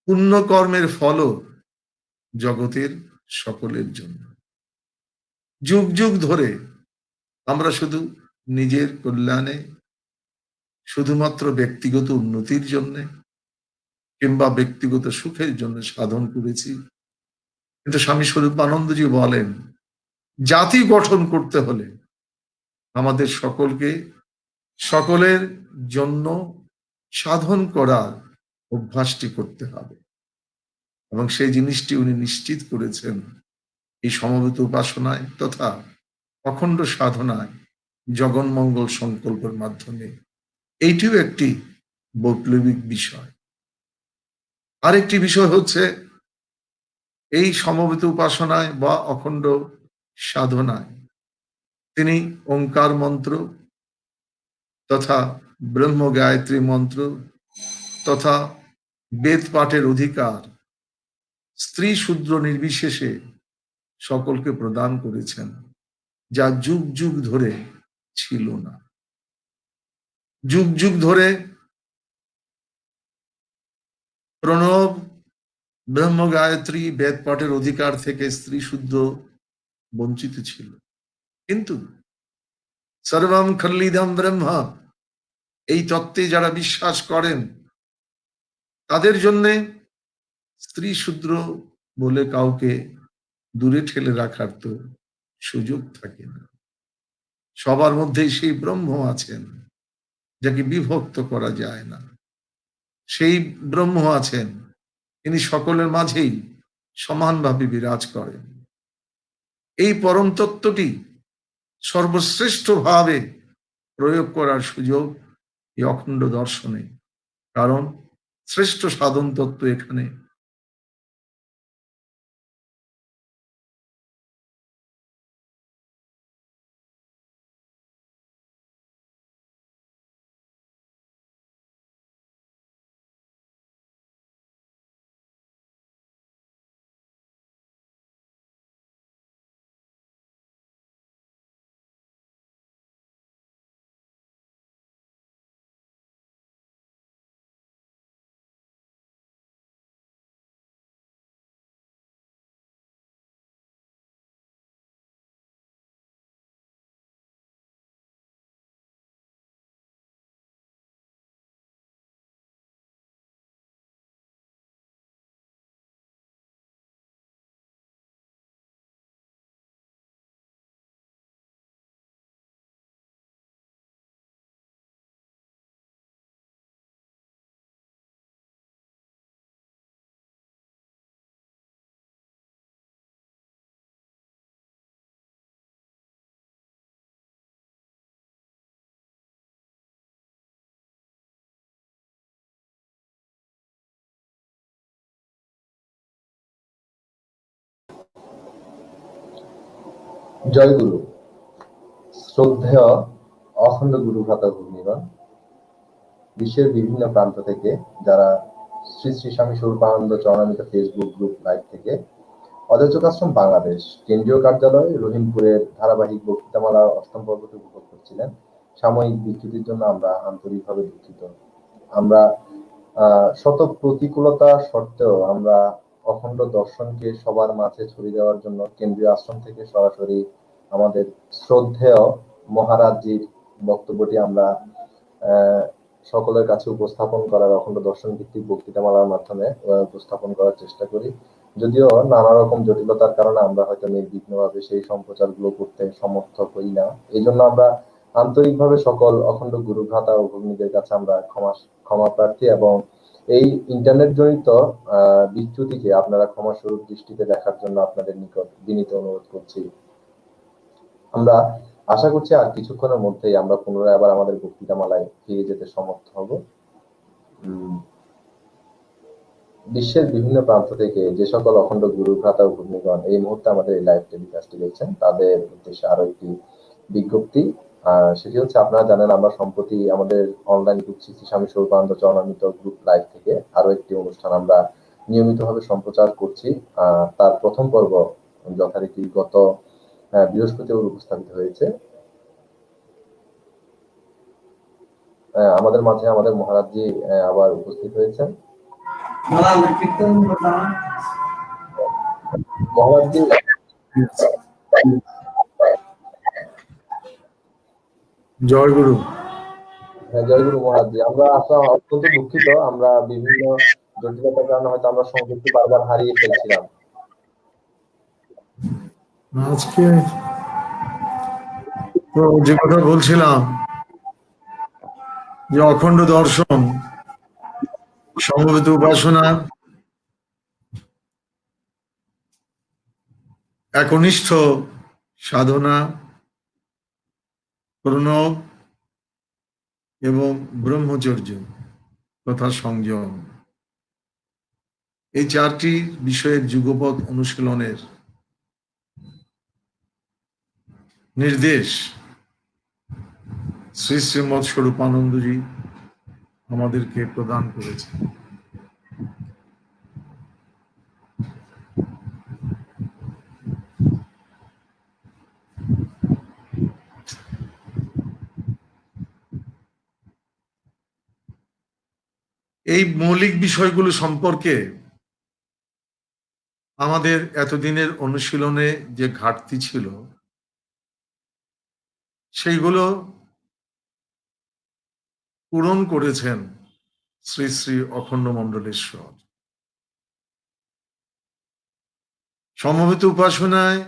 পুণ্যকর্মের ফলও জগতের সকলের জন্য। যুগ যুগ ধরে আমরা শুধু নিজের কল্যাণে, শুধুমাত্র ব্যক্তিগত উন্নতির জন্য কিংবা ব্যক্তিগত সুখের জন্য সাধন করেছি, কিন্তু স্বামী স্বরূপানন্দজি বলেন জাতি গঠন করতে হলে আমাদের সকলকে সকলের জন্য সাধন করার অভ্যাসটি করতে হবে, এবং সেই জিনিসটি উনি নিশ্চিত করেছেন এই সমবেত উপাসনায় তথা অখণ্ড সাধনায় জগন্মঙ্গল সংকল্পের মাধ্যমে। এইটিও একটি বৈপ্লবিক বিষয়। আরেকটি বিষয় হচ্ছে এই সমবেত উপাসনায় বা অখণ্ড সাধনায় তিনি ওঙ্কার মন্ত্র তথা ব্রহ্ম গায়ত্রী মন্ত্র তথা বেদ পাঠের অধিকার স্ত্রী শূদ্র নির্বিশেষে সকলকে প্রদান করেছেন, যা যুগ যুগ ধরে ছিল না। যুগ যুগ ধরে প্রণব ব্রহ্ম গায়ত্রী বেদ পাঠের অধিকার থেকে স্ত্রী শূদ্র বঞ্চিত ছিল, কিন্তু সর্বম খল্লিদম ব্রহ্ম এই তত্ত্বে যারা বিশ্বাস করেন তাদের জন্য স্ত্রী শূদ্র বলে কাউকে দূরে ঠেলে রাখার তো সুযোগ থাকে না। সবার মধ্যেই সেই ব্রহ্ম আছেন যাকে বিভক্ত করা যায় না। সেই ব্রহ্ম আছেন, তিনি সকলের মাঝেই সমানভাবে বিরাজ করেন। এই পরম তত্ত্বটি সর্বশ্রেষ্ঠ ভাবে প্রয়োগ করার সুযোগ এই অখণ্ড দর্শনে, কারণ শ্রেষ্ঠ সাধন তত্ত্ব এখানে। জয় গুরু। শ্রদ্ধেয় অখণ্ড গুরু ভ্রাতা ভগ্নীগণ, বিশ্বের বিভিন্ন প্রান্ত থেকে যারা Shri Shri Swami Swarupananda চরণামৃত Facebook group live থেকে অদ্বৈতকাশ্রম বাংলাদেশ কেন্দ্রীয় কার্যালয় রহিমপুরের ধারাবাহিক বক্তৃতামালা অষ্টম পর্বটি উপভোগ করছিলেন, সাময়িক বিচ্যুতির জন্য আমরা আন্তরিকভাবে দুঃখিত। আমরা শত প্রতিকূলতা সত্ত্বেও আমরা অখণ্ড দর্শনকে সবার মাঝে ছড়িয়ে দেওয়ার জন্য কেন্দ্রীয় আশ্রম থেকে সরাসরি আমাদের শ্রদ্ধেয় মহারাজজির বক্তব্যটি আমরা সকলের কাছে উপস্থাপন করার, অখণ্ড দর্শন ভিত্তিক বক্তৃতামালার মাধ্যমে উপস্থাপন করার চেষ্টা করি। যদিও নানা রকম জটিলতার কারণে আমরা হয়তো নির্বিঘ্নভাবে সেই সম্প্রচারগুলো করতে সমর্থ হই না, এই জন্য আমরা আন্তরিকভাবে সকল অখণ্ড গুরু ভ্রাতা ও ভগ্নীদের কাছে আমরা ক্ষমা প্রার্থী এবং এই ইন্টারনেট জনিত বিচ্যুতিকে আপনারা ক্ষমাস্বরূপ দৃষ্টিতে দেখার জন্য আপনাদের নিকট বিনীত অনুরোধ করছি। আমরা আশা করছি আর কিছুক্ষণের মধ্যেই আমরা পুনরায় আবার আমাদের বক্তৃতামালায় ফিরে যেতে সমর্থ হব। বিশ্বের বিভিন্ন প্রান্ত থেকে যে সকল অখণ্ড গুরু ভ্রাতা ও ভগ্নীগণ এই মুহূর্তে আমাদের এই লাইভ টেলিকাস্টটি দেখছেন, তাদের উদ্দেশ্যে আরো একটি বিজ্ঞপ্তি। সেটি হচ্ছে, আপনারা জানেন আমরা সম্প্রতি আমাদের online group Shri Swami Swarupananda চরণামৃত group live থেকে আরো একটি অনুষ্ঠান আমরা নিয়মিতভাবে সম্প্রচার করছি। তার প্রথম পর্ব যথারীতি গত বৃহস্পতিবার উপস্থাপিত হয়েছে। আমাদের মাঝে আমাদের মহারাজজি আবার উপস্থিত হয়েছেন। মহারাজজি, জয় গুরু। হ্যাঁ, জয় গুরু মহারাজজি। আমরা আসলে অত্যন্ত দুঃখিত, আমরা বিভিন্ন জটিলতার কারণে হয়তো আমরা সংযুক্তি বারবার হারিয়ে ফেলছিলাম। আজকে তো যে কথা বলছিলাম যে অখণ্ড দর্শন, সমবেত উপাসনা, একনিষ্ঠ সাধনা, প্রণব এবং ব্রহ্মচর্য তথা সংযম, এই চারটি বিষয়ের যুগপৎ অনুশীলনের নির্দেশ শ্রী শ্রীমৎ স্বরূপানন্দজি আমাদেরকে প্রদান করেছে। এই মৌলিক বিষয়গুলো সম্পর্কে আমাদের এতদিনের অনুশীলনে যে ঘাটতি ছিল, সেইগুলো পূরণ করেছেন শ্রী শ্রী অখণ্ড মণ্ডলেশ্বর। সমবেত উপাসনায়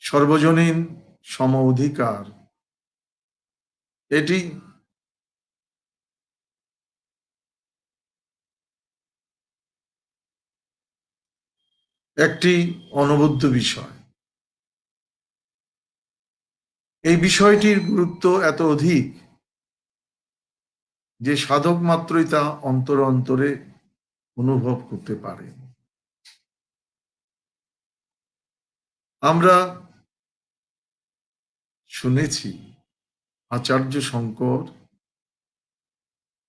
সর্বজনীন সম অধিকার, এটি একটি অনবদ্য বিষয়। এই বিষয়টির গুরুত্ব এত অধিক যে সাধক মাত্রই তা অন্তরে অন্তরে অনুভব করতে পারে। আমরা শুনেছি আচার্য শঙ্কর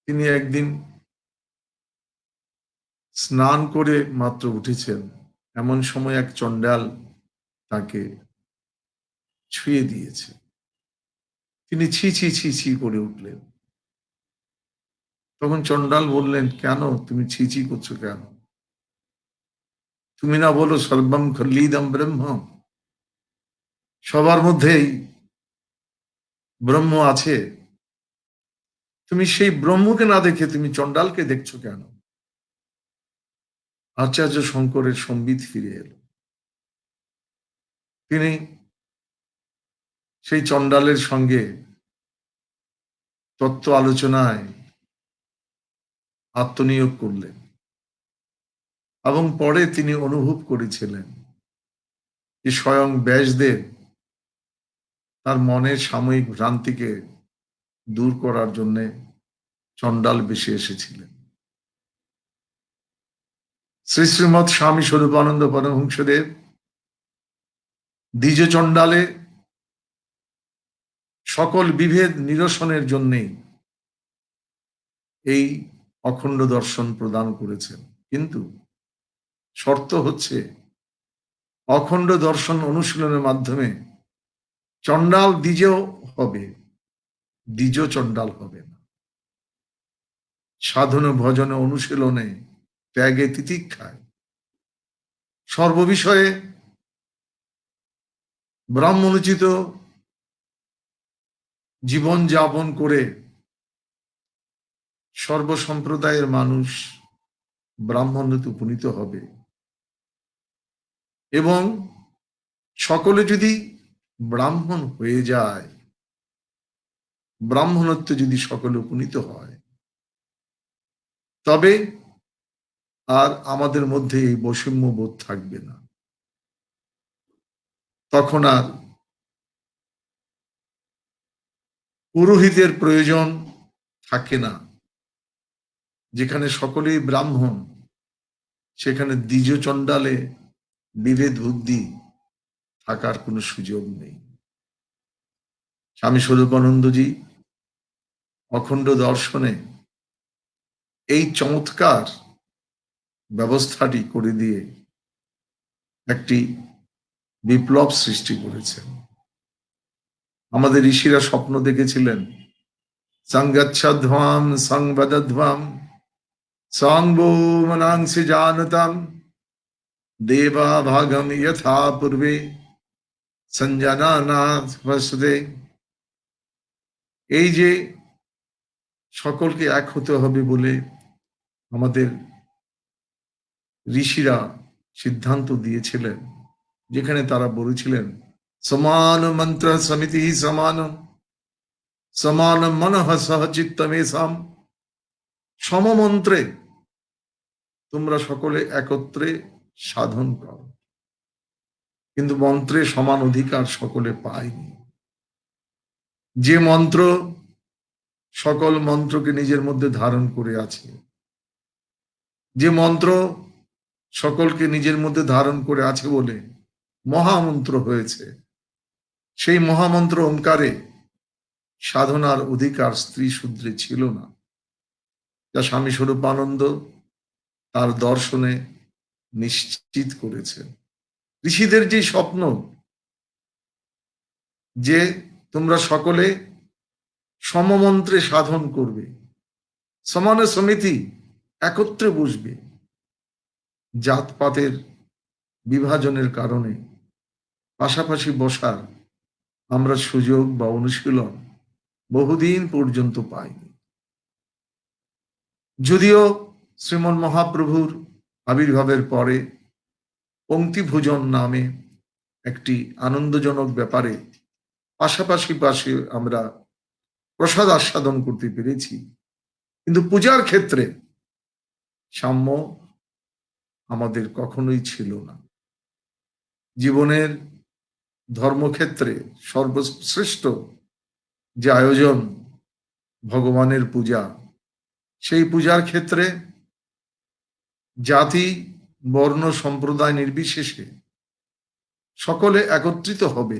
তিনি একদিন স্নান করে মাত্র উঠেছেন, এমন সময় এক চণ্ডাল তাকে ছুঁয়ে দিয়েছে। তিনি ছি ছি ছি ছি করে উঠলেন। তখন চণ্ডাল বললেন, কেন তুমি ছি ছি করছো কেন? তুমি না বলো সর্বম খল্লিদম ব্রহ্ম, সবার মধ্যেই ব্রহ্ম আছে, তুমি সেই ব্রহ্মকে না দেখে তুমি চণ্ডালকে দেখছো কেন? আচার্য শঙ্করের সম্বিত ফিরে এলো। তিনি সেই চণ্ডালের সঙ্গে তত্ত্ব আলোচনায় আত্মনিয়োগ করলেন এবং পরে তিনি অনুভব করেছিলেন যে স্বয়ং ব্যাসদেব তার মনের সাময়িক ভ্রান্তিকে দূর করার জন্য চণ্ডাল বেশে এসেছিলেন। শ্রী শ্রীমৎ স্বামী স্বরূপানন্দ পরমহংসদেব দ্বিজ চণ্ডালে সকল বিভেদ নিরসনের জন্যেই এই অখণ্ড দর্শন প্রদান করেছেন। কিন্তু শর্ত হচ্ছে, অখণ্ড দর্শন অনুশীলনের মাধ্যমে চণ্ডাল দ্বিজেও হবে, দ্বিজ চণ্ডাল হবে না। সাধন ভজন অনুশীলনে ত্যাগে তিতিক্ষায় সর্ববিষয়ে ব্রাহ্মণোচিত জীবন যাপন করে সর্বসম্প্রদায়ের মানুষ ব্রাহ্মণ্যতে উপনীত হবে এবং সকলে যদি ব্রাহ্মণ হয়ে যায়, ব্রাহ্মণত্বে যদি সকলে উপনীত হয়, তবে আর আমাদের মধ্যে এই বৈষম্য বোধ থাকবে না। তখন আর পুরোহিতের প্রয়োজন থাকে না। যেখানে সকলেই ব্রাহ্মণ, সেখানে দ্বিজ চণ্ডালে বিভেদ বুদ্ধি থাকার কোনো সুযোগ নেই। স্বামী স্বরূপানন্দজি অখণ্ড দর্শনে এই চমৎকার ব্যবস্থাটি করে দিয়ে একটি বিপ্লব সৃষ্টি করেছেন। আমাদের ঋষিরা স্বপ্ন দেখেছিলেন, সংগচ্ছধ্বাম সংবদধ্বাম সাংবো মনাংসি জানতাম দেবা ভাগম যথা পূর্বে সঞ্জানানাথ বসতে। এই যে সকলকে এক হতে হবে বলে আমাদের ঋষিরা সিদ্ধান্ত দিয়েছিলেন, যেখানে তারা বলেছিলেন সমান মন্ত্র সমিতি সমান সমান মনঃ সহ চিত্তমেষাম। সমমন্ত্রে তোমরা সকলে একত্রে সাধন করো, কিন্তু মন্ত্রে সমান অধিকার সকলে পায়নি। যে মন্ত্র সকল মন্ত্রকে নিজের মধ্যে ধারণ করে আছে, যে মন্ত্র সকলকে নিজের মধ্যে ধারণ করে আছে বলে মহামন্ত্র হয়েছে, সেই মহামন্ত্র ওঙ্কারে সাধনার অধিকার স্ত্রী শূদ্রে ছিল না, যা স্বামী স্বরূপানন্দ তার দর্শনে নিশ্চিত করেছেন। ঋষিদের যে স্বপ্ন যে তোমরা সকলে সমমন্ত্রে সাধন করবে, সমান সমিতি একত্রে বসবে, জাতপাতের বিভাজনের কারণে পাশাপাশি বসার আমরা সুযোগ বা অনুশীলন বহুদিন পর্যন্ত পাইনি। যদিও শ্রীমন মহাপ্রভুর আবির্ভাবের পরে পঙ্ক্তি ভোজন নামে একটি আনন্দজনক ব্যাপারে পাশাপাশি আমরা প্রসাদ আস্বাদন করতে পেরেছি, কিন্তু পূজার ক্ষেত্রে সাম্য আমাদের কখনোই ছিল না। জীবনের ধর্মক্ষেত্রে সর্বশ্রেষ্ঠ যে আয়োজন ভগবানের পূজা, সেই পূজার ক্ষেত্রে জাতি বর্ণ সম্প্রদায় নির্বিশেষে সকলে একত্রিত হবে,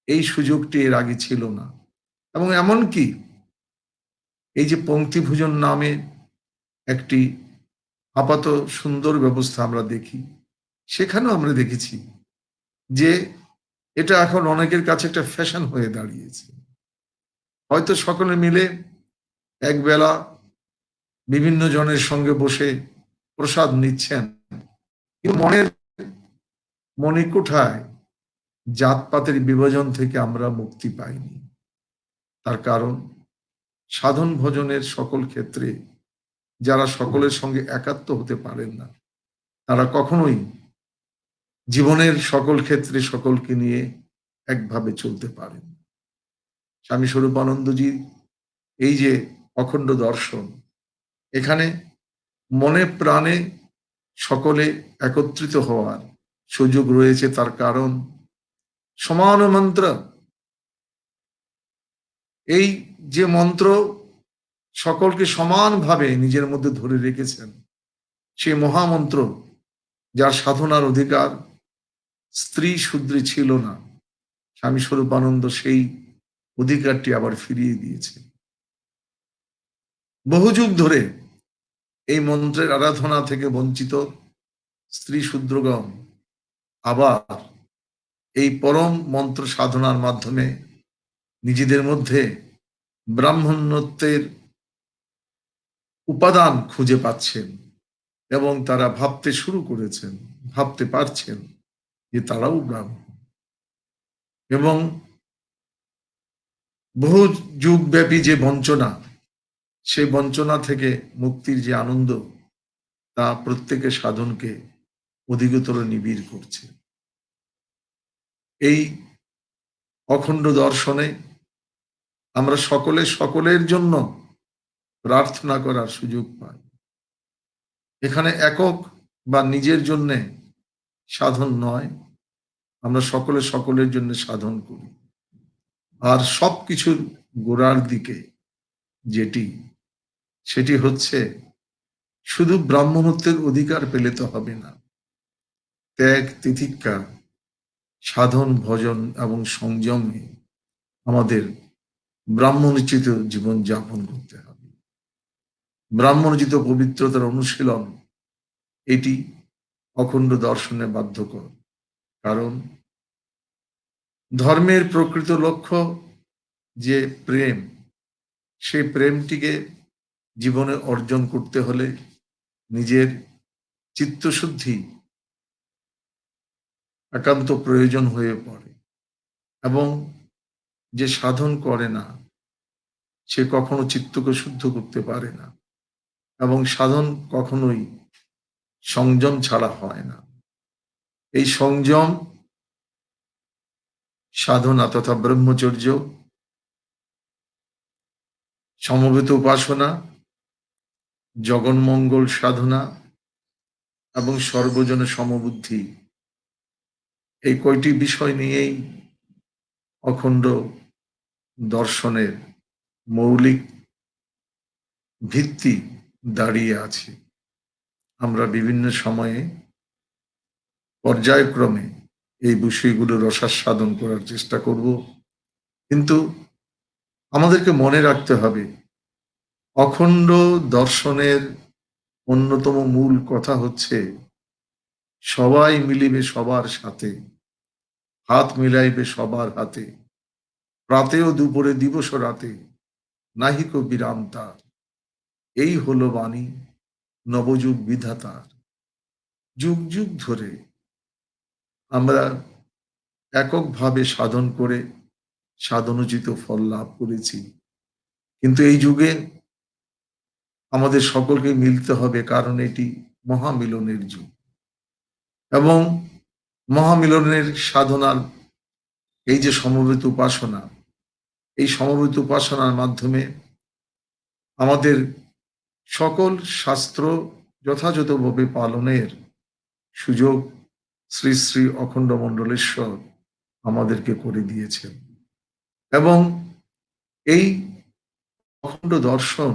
এই সুযোগটি এর আগে ছিল না। এবং এমনকি এই যে পঙ্ক্তি ভোজন নামে একটি আপাত সুন্দর ব্যবস্থা আমরা দেখি, সেখানেও আমরা দেখেছি যে এটা এখন অনেকের কাছে একটা ফ্যাশন হয়ে দাঁড়িয়েছে। হয়তো সকলে মিলে একবেলা বিভিন্ন জনের সঙ্গে বসে প্রসাদ নিচ্ছেন, কিন্তু মনের মণিকোঠায় জাতপাতের বিভাজন থেকে আমরা মুক্তি পাইনি। তার কারণ সাধন ভজনের সকল ক্ষেত্রে যারা সকলের সঙ্গে একাত্ম হতে পারেন না, তারা কখনোই জীবনের সকল ক্ষেত্রে সকলকে নিয়ে একভাবে চলতে পারেন। স্বামী স্বরূপানন্দজি এই যে অখণ্ড দর্শন, এখানে মনে প্রাণে সকলে একত্রিত হওয়ার সুযোগ রয়েছে। তার কারণ সমান মন্ত্র, এই যে মন্ত্র সকলকে সমানভাবে নিজের মধ্যে ধরে রেখেছেন, সেই মহামন্ত্র যার সাধনার অধিকার স্ত্রী শূদ্রে ছিল না, স্বামী স্বরূপানন্দ সেই অধিকারটি আবার ফিরিয়ে দিয়েছে। বহু যুগ ধরে এই মন্ত্রের আরাধনা থেকে বঞ্চিত স্ত্রী শূদ্রগণ আবার এই পরম মন্ত্র সাধনার মাধ্যমে নিজেদের মধ্যে ব্রাহ্মণ্যত্বের উপাদান খুঁজে পাচ্ছেন এবং তারা ভাবতে শুরু করেছেন, ভাবতে পারছেন যে তারাও ব্রাহ্মণ। এবং বহু যুগব্যাপী যে বঞ্চনা, সেই বঞ্চনা থেকে মুক্তির যে আনন্দ, তা প্রত্যেকের সাধনকে অধিকতর নিবিড় করছে। এই অখণ্ড দর্শনে আমরা সকলে সকলের জন্য প্রার্থনা করার সুযোগ পাই। এখানে একক বা নিজের জন্য সাধন নয়, আমরা সকলে সকলের জন্য সাধন করি। আর সবকিছুর গোড়ার দিকে সেটি হচ্ছে শুধু ব্রাহ্মণত্বের অধিকার পেলে তো হবে না, ত্যাগ তিতিক্ষা সাধন ভজন এবং সংযমে আমাদের ব্রাহ্মণোচিত জীবন যাপন করতে হবে। ব্রাহ্মণোচিত পবিত্রতার অনুশীলন এটি অখণ্ড দর্শনে বাধ্যকর। কারণ ধর্মের প্রকৃত লক্ষ্য যে প্রেম, সেই প্রেমটিকে জীবনে অর্জন করতে হলে নিজের চিত্তশুদ্ধি একান্ত প্রয়োজন হয়ে পড়ে। এবং যে সাধন করে না সে কখনো চিত্তকে শুদ্ধ করতে পারে না, এবং সাধন কখনোই সংযম ছাড়া হয় না। এই সংযম, সাধনা তথা ব্রহ্মচর্য, সমবেত উপাসনা, জগন্মঙ্গল সাধনা এবং সর্বজনে সমবুদ্ধি, এই কয়টি বিষয় নিয়েই অখণ্ড দর্শনের মৌলিক ভিত্তি দাঁড়িয়ে আছে। আমরা বিভিন্ন সময়ে পর্যায়ক্রমে এই বিষয়গুলো রসাস্বাদন করার চেষ্টা করব, কিন্তু আমাদেরকে মনে রাখতে হবে অখণ্ড দর্শনের অন্যতম মূল কথা হচ্ছে সবাই মিলিবে সবার সাথে, হাত মিলাইবে সবার হাতে, প্রাতে ও দুপুরে দিবস রাতে, নাহিক বিরাম তার, এই হলো বাণী নবযুগ বিধাতার। যুগ যুগ ধরে আমরা এককভাবে সাধন করে সাধনোচিত ফল লাভ করেছি, কিন্তু এই যুগে আমাদের সকলকে মিলতে হবে, কারণ এটি মহামিলনের যুগ। এবং মহামিলনের সাধনার এই যে সমবেত উপাসনা, এই সমবেত উপাসনার মাধ্যমে আমাদের সকল শাস্ত্র যথাযথভাবে পালনের সুযোগ শ্রী শ্রী অখণ্ড মণ্ডলেশ্বর আমাদেরকে করে দিয়েছেন। এবং এই অখণ্ড দর্শন